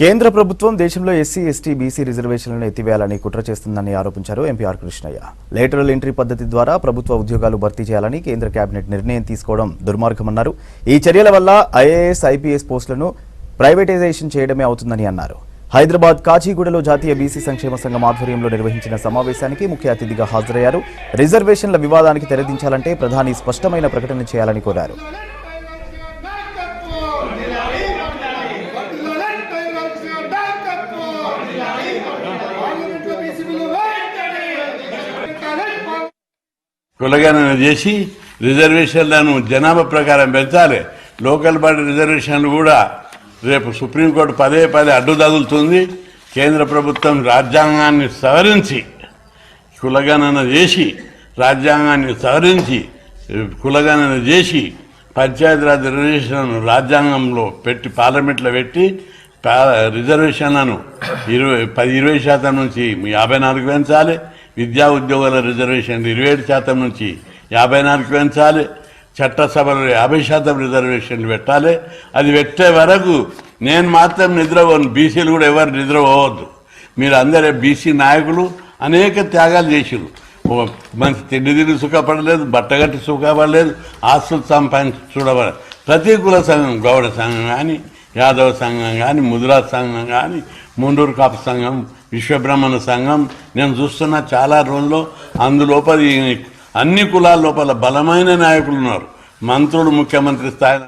కేంద్ర ప్రభుత్వం దేశంలో ఎస్సీ, ఎస్టీ, బీసీ రిజర్వేషన్లను ఎత్తివేయాలని కుట్ర చేస్తుందని ఆరోపించారు MP R Krishnaiah. Lateral entry పద్ధతి ద్వారా ప్రభుత్వ ఉద్యోగాలు భర్తీ చేయాలని కేంద్ర కేబినెట్ నిర్ణయం తీసుకోవడం దుర్మార్గమన్నారు. ఈ చర్యల వల్ల ఐఏఎస్, ఐపీఎస్ పోస్టులను ప్రైవేటైజేషన్ చేయడమే అవుతుందని అన్నారు. హైదరాబాద్ కాచిగూడలో జాతీయ బీసీ సంక్షేమ సంఘం ఆధ్వర్యంలో నిర్వహించిన సమావేశానికి ముఖ్య అతిథిగా హాజరయ్యారు. రిజర్వేషన్ల వివాదానికి తెరదించాలంటే ప్రధాని స్పష్టమైన ప్రకటన చేయాలని కోరారు. కులగణన చేసి రిజర్వేషన్లను జనాభా ప్రకారం పెంచాలి. లోకల్ బాడీ రిజర్వేషన్లు కూడా రేపు సుప్రీంకోర్టు పదే అడ్డు తగులుతుంది. కేంద్ర ప్రభుత్వం రాజ్యాంగాన్ని సవరించి కులగణన చేసి కులగణన చేసి పంచాయతీరాజ్ రిజర్వేషన్లను రాజ్యాంగంలో పెట్టి పార్లమెంట్లో పెట్టి రిజర్వేషన్లను 20% నుంచి 54 పెంచాలి. విద్యా ఉద్యోగాల రిజర్వేషన్లు 27% నుంచి 54 పెంచాలి. చట్టసభలో 50% రిజర్వేషన్లు పెట్టాలి. అది పెట్టే వరకు నేను మాత్రం నిద్రపోను. బీసీలు కూడా ఎవరు నిద్రపోవద్దు. మీరు అందరే బీసీ నాయకులు అనేక త్యాగాలు చేసిరు. మంచి తిండి సుఖపడలేదు, బట్టగట్టి సుఖపడలేదు, ఆస్తులు సంపాదించి చూడబడలేదు. ప్రతి కుల సంఘం, గౌడ సంఘం కానీ, యాదవ సంఘం కానీ, ముదిరాజ్ సంఘం కానీ, ముండూరు కాపు సంఘం, విశ్వబ్రహ్మణ సంఘం నేను చూస్తున్న చాలా రోజుల్లో అందులోపల అన్ని కులాల లోపల బలమైన నాయకులు ఉన్నారు. మంత్రులు, ముఖ్యమంత్రి స్థాయి